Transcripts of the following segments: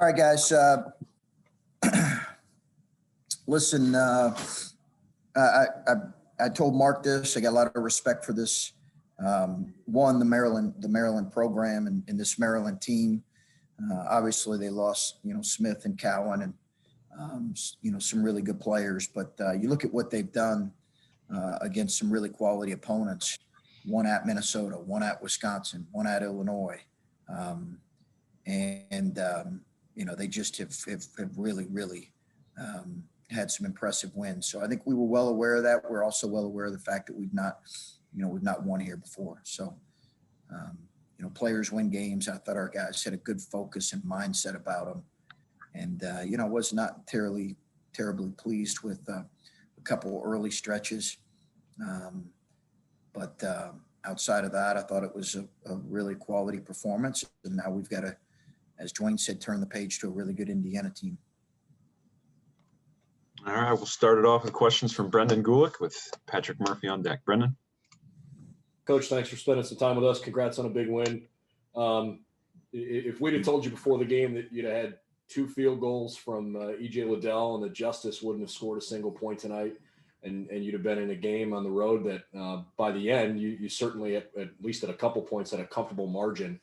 right, guys. Listen, I told Mark this. I got a lot of respect for this. One, the Maryland program and this Maryland team. Obviously, they lost, Smith and Cowan and, some really good players. But you look at what they've done against some really quality opponents. One at Minnesota, one at Wisconsin, one at Illinois. They just have really had some impressive wins. So I think we were well aware of that. We're also well aware of the fact that we've not won here before. So, players win games. I thought our guys had a good focus and mindset about them. And, I was not terribly pleased with a couple early stretches. But outside of that, I thought it was a really quality performance. And now we've got to, as Dwayne said, turn the page to a really good Indiana team. All right, we'll start it off with questions from Brendan Gulick with Patrick Murphy on deck. Brendan. Coach, thanks for spending some time with us. Congrats on a big win. If we'd have told you before the game that you'd have had 2 field goals from E.J. Liddell and that Justice wouldn't have scored a single point tonight, and you'd have been in a game on the road that by the end, you certainly, at least at a couple points, had a comfortable margin.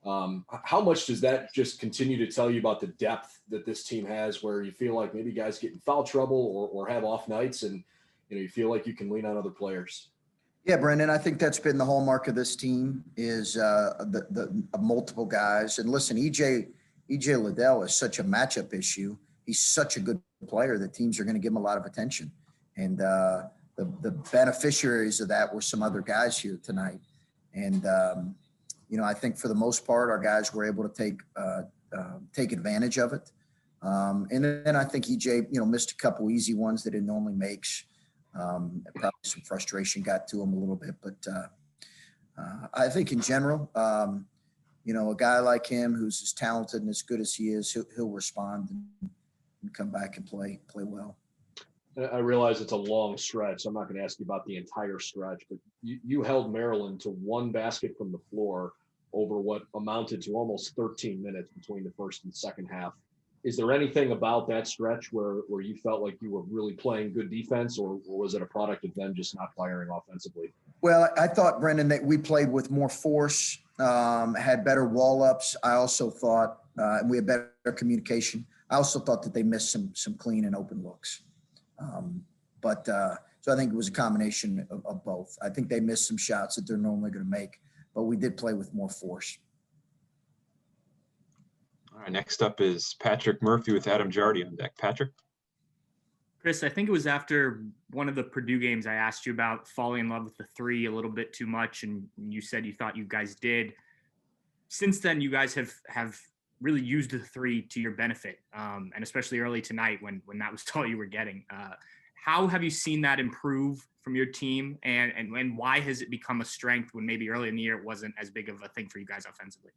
How much does that just continue to tell you about the depth that this team has, where you feel like maybe guys get in foul trouble or have off nights and, you feel like you can lean on other players? Yeah, Brendan, I think that's been the hallmark of this team is the multiple guys. And listen, EJ Liddell is such a matchup issue. He's such a good player that teams are going to give him a lot of attention. And the beneficiaries of that were some other guys here tonight. And, I think for the most part, our guys were able to take advantage of it. And then I think EJ, missed a couple easy ones that he normally makes. Probably some frustration got to him a little bit, but I think in general, a guy like him who's as talented and as good as he is, he'll respond and come back and play well. I realize it's a long stretch. I'm not going to ask you about the entire stretch, but you held Maryland to 1 basket from the floor over what amounted to almost 13 minutes between the first and second half. Is there anything about that stretch where you felt like you were really playing good defense, or was it a product of them just not firing offensively? Well, I thought, Brendan, that we played with more force, had better wall-ups. I also thought we had better communication. I also thought that they missed some clean and open looks. So I think it was a combination of both. I think they missed some shots that they're normally going to make, but we did play with more force. All right, next up is Patrick Murphy with Adam Jardy on deck. Patrick. Chris, I think it was after one of the Purdue games I asked you about falling in love with the 3 a little bit too much, and you said you thought you guys did. Since then, you guys have really used the 3 to your benefit, and especially early tonight when that was all you were getting. How have you seen that improve from your team, and why has it become a strength when maybe early in the year it wasn't as big of a thing for you guys offensively?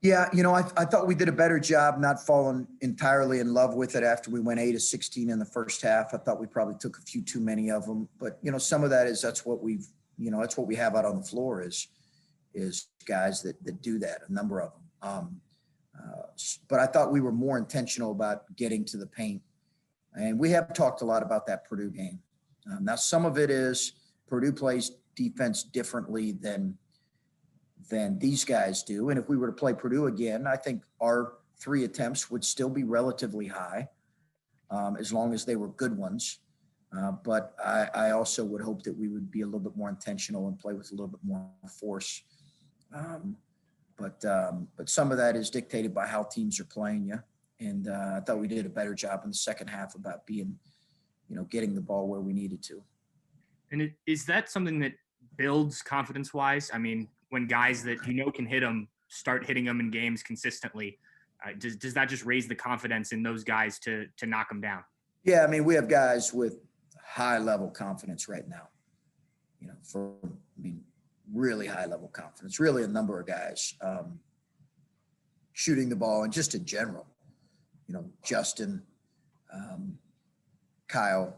Yeah, I thought we did a better job not falling entirely in love with it after we went 8 of 16 in the first half. I thought we probably took a few too many of them, but some of that is that's what we have out on the floor is guys that do that, a number of them. But I thought we were more intentional about getting to the paint, and we have talked a lot about that Purdue game. Now some of it is Purdue plays defense differently than these guys do. And if we were to play Purdue again, I think our 3 attempts would still be relatively high, as long as they were good ones. But I also would hope that we would be a little bit more intentional and play with a little bit more force. But some of that is dictated by how teams are playing you. And I thought we did a better job in the second half about being, getting the ball where we needed to. And is that something that builds confidence-wise? I mean, when guys that can hit them start hitting them in games consistently, does that just raise the confidence in those guys to knock them down? Yeah, I mean, we have guys with high-level confidence right now. Really high-level confidence. Really, a number of guys shooting the ball, and just in general, Justin, Kyle,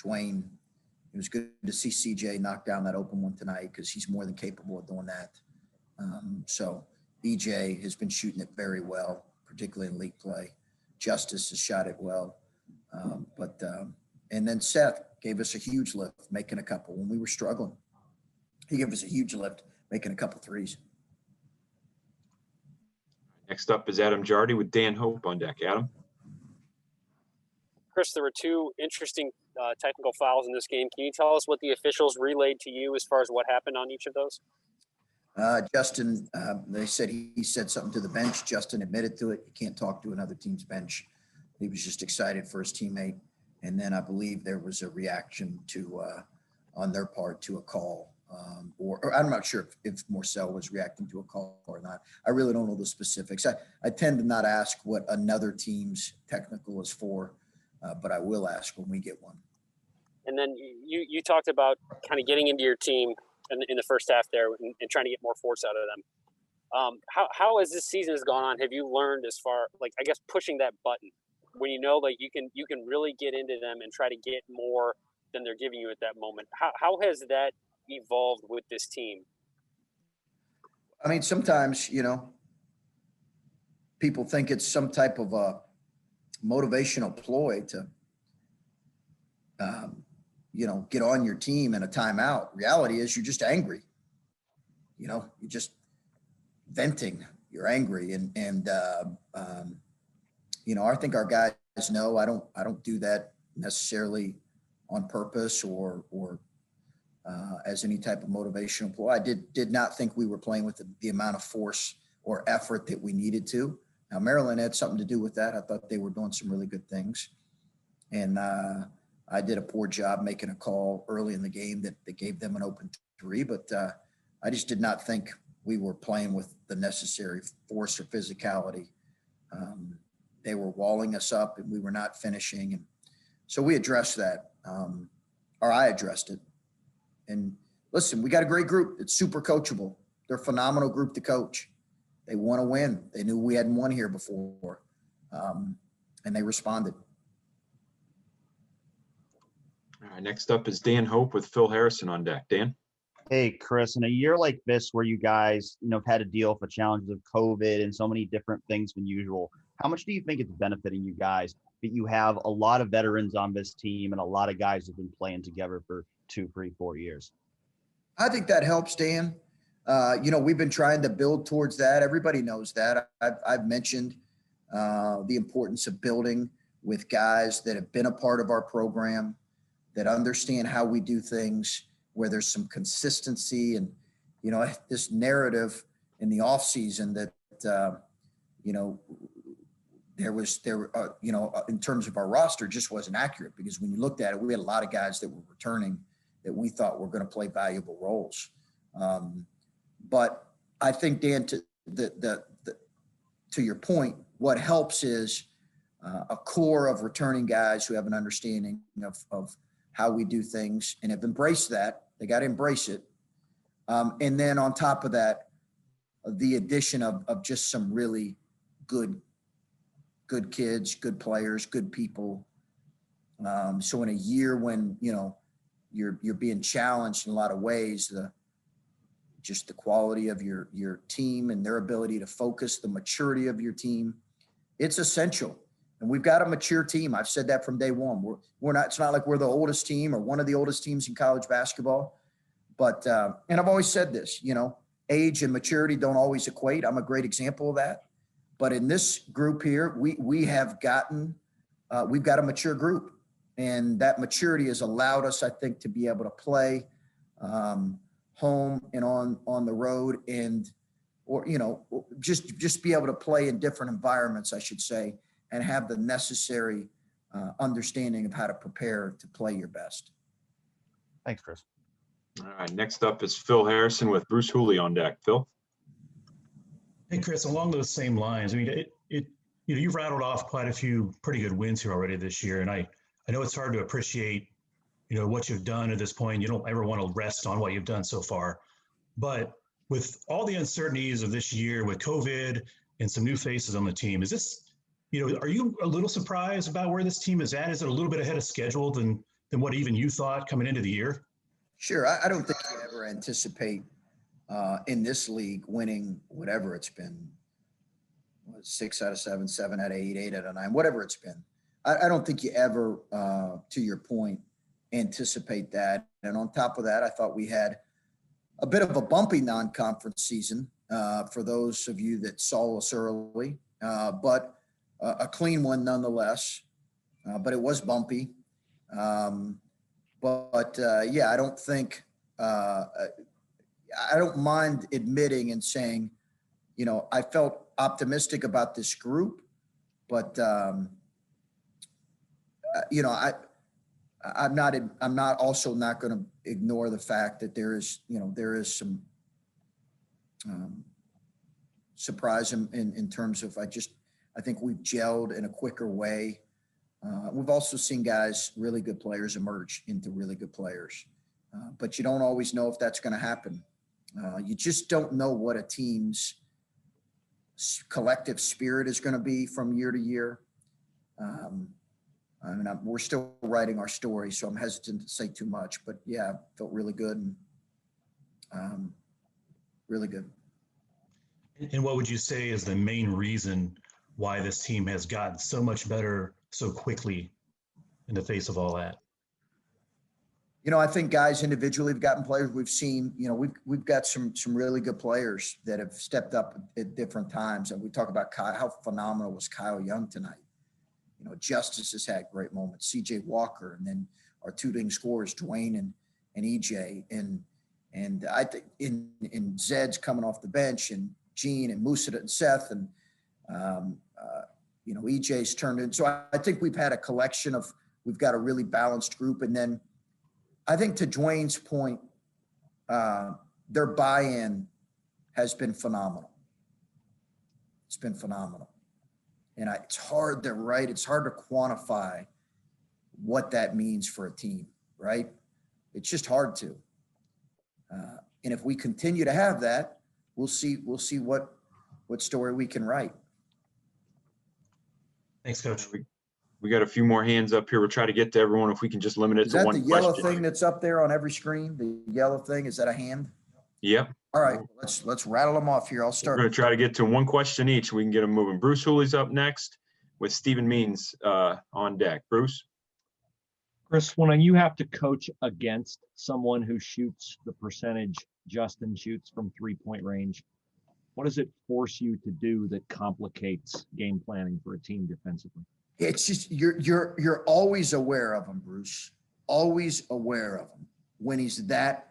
Dwayne. It was good to see CJ knock down that open one tonight because he's more than capable of doing that. So, EJ has been shooting it very well, particularly in league play. Justice has shot it well. And then Seth gave us a huge lift, making a couple when we were struggling. He gave us a huge lift, making a couple threes. Next up is Adam Jardy with Dan Hope on deck. Adam? Chris, there were two interesting technical fouls in this game. Can you tell us what the officials relayed to you as far as what happened on each of those? Justin, they said he said something to the bench. Justin admitted to it. You can't talk to another team's bench. He was just excited for his teammate. And then I believe there was a reaction to, on their part, to a call. Or I'm not sure if Morcell was reacting to a call or not. I really don't know the specifics. I tend to not ask what another team's technical is for, but I will ask when we get one. And then you talked about kind of getting into your team in the first half there and trying to get more force out of them. How as this season has gone on, have you learned as far, like, I guess, pushing that button when you know, like, you can really get into them and try to get more than they're giving you at that moment? How has that evolved with this team? I mean, sometimes, people think it's some type of a motivational ploy to, get on your team in a timeout. Reality is you're just angry. You're just venting. You're angry. And I think our guys know I don't do that necessarily on purpose or as any type of motivational ploy. I did not think we were playing with the amount of force or effort that we needed to. Now, Maryland had something to do with that. I thought they were doing some really good things. And I did a poor job making a call early in the game that gave them an open three. But I just did not think we were playing with the necessary force or physicality. They were walling us up and we were not finishing. And so we addressed that, or I addressed it. And listen, we got a great group. It's super coachable. They're a phenomenal group to coach. They want to win. They knew we hadn't won here before, and they responded. All right, next up is Dan Hope with Phil Harrison on deck. Dan? Hey, Chris, in a year like this where you guys, have had to deal with the challenges of COVID and so many different things than usual, how much do you think it's benefiting you guys that you have a lot of veterans on this team and a lot of guys who've been playing together for 2, 3, 4 years? I think that helps, Dan. We've been trying to build towards that. Everybody knows that. I've mentioned the importance of building with guys that have been a part of our program, that understand how we do things, where there's some consistency and, this narrative in the off season that, in terms of our roster just wasn't accurate, because when you looked at it, we had a lot of guys that were returning that we thought were going to play valuable roles. But I think, Dan, to your point, what helps is a core of returning guys who have an understanding of how we do things and have embraced that. They got to embrace it. And then on top of that, the addition of just some really good kids, good players, good people. So in a year when, you're being challenged in a lot of ways, the quality of your team and their ability to focus, the maturity of your team, it's essential. And we've got a mature team. I've said that from day one. We're not, it's not like we're the oldest team or one of the oldest teams in college basketball, but, and I've always said this, age and maturity don't always equate. I'm a great example of that. But in this group here, we've got a mature group, and that maturity has allowed us, I think, to be able to play home and on the road, or just be able to play in different environments, I should say, and have the necessary understanding of how to prepare to play your best. Thanks, Chris. All right, next up is Phil Harrison with Bruce Hooley on deck. Phil? Hey, Chris, along those same lines, I mean, you've rattled off quite a few pretty good wins here already this year, and I know it's hard to appreciate, what you've done at this point. You don't ever want to rest on what you've done so far, but with all the uncertainties of this year with COVID and some new faces on the team, is this, are you a little surprised about where this team is at? Is it a little bit ahead of schedule than what even you thought coming into the year? Sure. I don't think you ever anticipate in this league, winning whatever it's been, 6 out of 7, 7 out of 8, 8 out of 9, whatever it's been. I don't think you ever, to your point, anticipate that. And on top of that, I thought we had a bit of a bumpy non-conference season for those of you that saw us early, but a clean one nonetheless. But it was bumpy. Yeah, I don't think I don't mind admitting and saying, you know, I felt optimistic about this group, but you know, I'm not also not going to ignore the fact that there is some surprise in terms of I think we've gelled in a quicker way. We've also seen guys, really good players, emerge into really good players, but you don't always know if that's going to happen. You just don't know what a team's collective spirit is going to be from year to year. I mean, we're still writing our story, so I'm hesitant to say too much, but yeah, felt really good and really good. And what would you say is the main reason why this team has gotten so much better so quickly in the face of all that? You know, I think guys individually have gotten players. We've seen, you know, we've got some really good players that have stepped up at different times. And we talk about Kyle, how phenomenal was Kyle Young tonight? You know, Justice has had great moments. CJ Walker, and then our two leading scorers, Dwayne and EJ, and I think in Zed's coming off the bench, and Gene and Musa and Seth, and you know, EJ's turned in. So I think we've had a collection of, we've got a really balanced group. And then I think to Dwayne's point, their buy-in has been phenomenal. It's been phenomenal. And it's hard to quantify what that means for a team, right? It's just hard to. And if we continue to have that, we'll see what story we can write. Thanks, Coach. We got a few more hands up here. We'll try to get to everyone if we can just limit it to one question. Is that the yellow thing that's up there on every screen? The yellow thing, is that a hand? Yep. All right, let's rattle them off here. I'll start. We're going to try to get to one question each. We can get them moving. Bruce Hooley's up next with Stephen Means on deck. Bruce? Chris, when you have to coach against someone who shoots the percentage Justin shoots from three-point range, what does it force you to do that complicates game planning for a team defensively? It's just you're always aware of him, Bruce. Always aware of him when he's that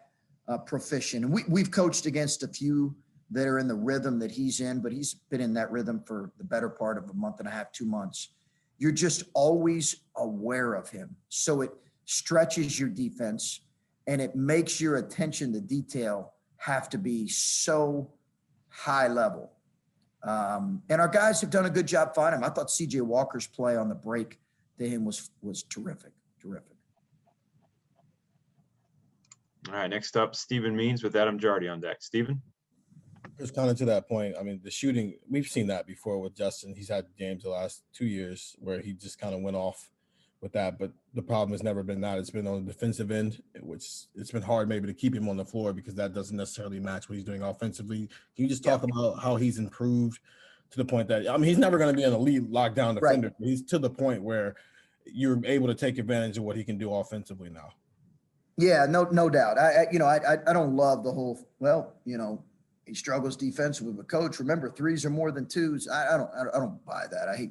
proficient. And we've coached against a few that are in the rhythm that he's in, but he's been in that rhythm for the better part of a month and a half, 2 months. You're just always aware of him. So it stretches your defense and it makes your attention to detail have to be so high level. And our guys have done a good job finding him. I thought CJ Walker's play on the break to him was terrific. All right, next up, Stephen Means with Adam Jardy on deck. Stephen? Just kind of to that point, I mean, the shooting, we've seen that before with Justin. He's had games the last 2 years where he just kind of went off with that. But the problem has never been that. It's been on the defensive end, which it's been hard maybe to keep him on the floor because that doesn't necessarily match what he's doing offensively. Can you just talk about how he's improved to the point that, I mean, he's never going to be an elite lockdown defender. Right. He's to the point where you're able to take advantage of what he can do offensively now. Yeah, no doubt. I don't love the whole, well, you know, he struggles defensively, but coach, remember, threes are more than twos. I don't buy that. I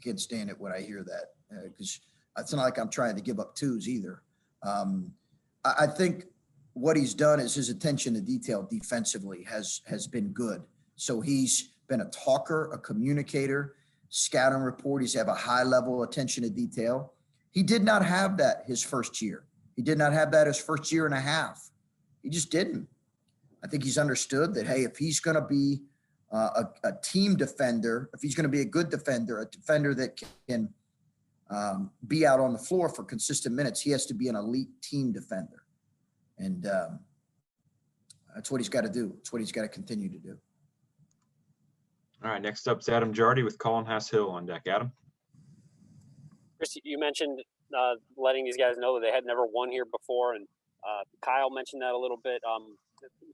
can't stand it when I hear that because it's not like I'm trying to give up twos either. I think what he's done is his attention to detail defensively has been good. So he's been a talker, a communicator, scouting report. He's have a high level attention to detail. He did not have that his first year. He did not have that his first year and a half. He just didn't. I think he's understood that, hey, if he's going to be a team defender, if he's going to be a good defender, a defender that can be out on the floor for consistent minutes, he has to be an elite team defender. And that's what he's got to do. It's what he's got to continue to do. All right, next up is Adam Jardy with Colin Hass-Hill on deck. Adam? Chris, you mentioned letting these guys know that they had never won here before, and Kyle mentioned that a little bit.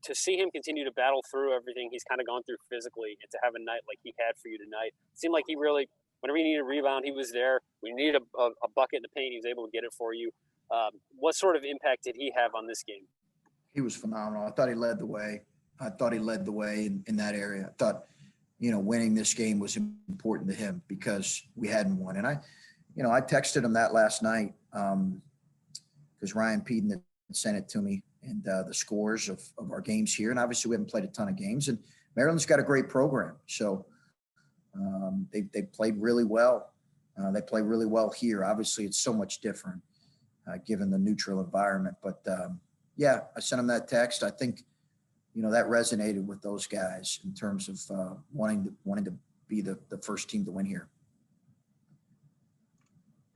to see him continue to battle through everything he's kind of gone through physically, and to have a night like he had for you tonight, it seemed like he really, whenever you needed a rebound, he was there. When you needed a bucket in the paint, he was able to get it for you. What sort of impact did he have on this game? He was phenomenal. I thought he led the way. In that area. I thought, winning this game was important to him because we hadn't won. And I texted him that last night because Ryan Peden had sent it to me, and the scores of our games here. And obviously we haven't played a ton of games, and Maryland's got a great program. So they played really well. They play really well here. Obviously it's so much different given the neutral environment. But I sent him that text. I think, that resonated with those guys in terms of wanting to be the first team to win here.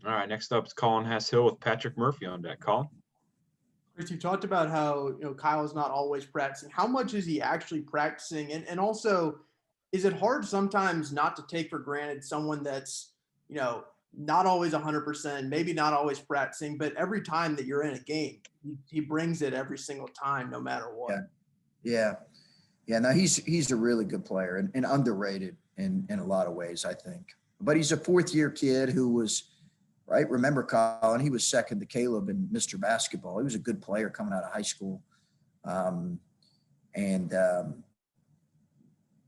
All right, next up is Colin Hass-Hill with Patrick Murphy on deck. Colin? Chris, you talked about how Kyle is not always practicing. How much is he actually practicing? And also, is it hard sometimes not to take for granted someone that's not always 100%, maybe not always practicing, but every time that you're in a game, he brings it every single time, no matter what. Yeah. No, he's a really good player and underrated in a lot of ways, I think. But he's a fourth-year kid who was, right? Remember, Colin, he was second to Caleb in Mr. Basketball. He was a good player coming out of high school.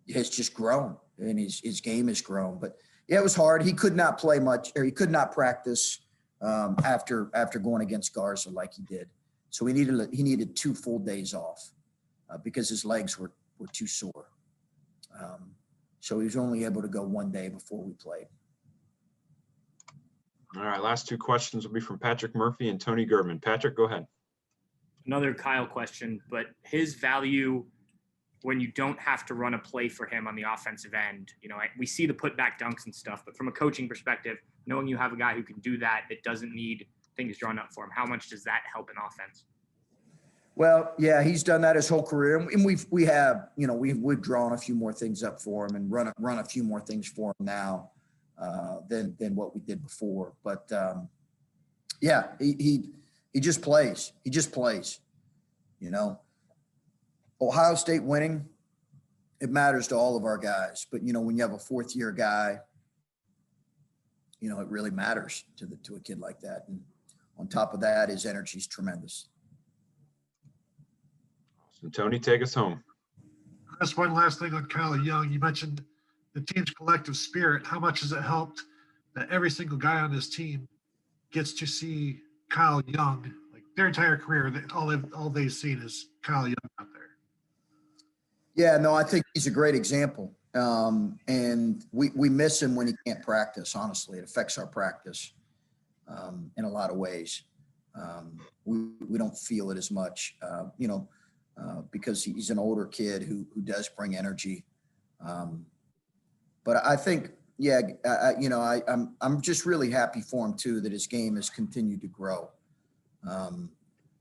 It's just grown, and his game has grown. But, yeah, it was hard. He could not play much, or he could not practice after going against Garza like he did. So he needed 2 full days off. Because his legs were too sore. So he was only able to go 1 day before we played. All right, last 2 questions will be from Patrick Murphy and Tony German. Patrick, go ahead. Another Kyle question, but his value when you don't have to run a play for him on the offensive end. We see the putback dunks and stuff, but from a coaching perspective, knowing you have a guy who can do that doesn't need things drawn up for him, how much does that help in offense? Well, yeah, he's done that his whole career, and we've drawn a few more things up for him and run a few more things for him now than what we did before. But he just plays. He just plays. Ohio State winning, it matters to all of our guys. But when you have a fourth-year guy, it really matters to a kid like that. And on top of that, his energy is tremendous. And Tony, take us home. Chris, one last thing on Kyle Young. You mentioned the team's collective spirit. How much has it helped that every single guy on this team gets to see Kyle Young, like their entire career, all they've seen is Kyle Young out there? Yeah, no, I think he's a great example. And we miss him when he can't practice, honestly. It affects our practice in a lot of ways. We don't feel it as much, because he's an older kid who does bring energy. But I think, I'm just really happy for him too, that his game has continued to grow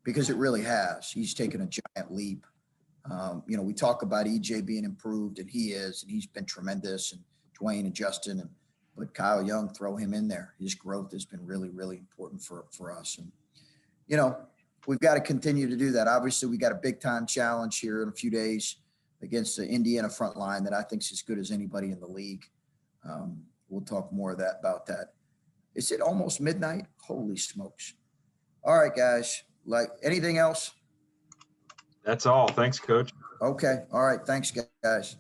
because it really has. He's taken a giant leap. We talk about EJ being improved, and he is, and he's been tremendous, and Dwayne and Justin, but Kyle Young, throw him in there. His growth has been really, really important for us. And, we've got to continue to do that. Obviously, we got a big-time challenge here in a few days against the Indiana front line that I think is as good as anybody in the league. We'll talk more about that. Is it almost midnight? Holy smokes. All right, guys. Anything else? That's all. Thanks, Coach. Okay. All right. Thanks, guys.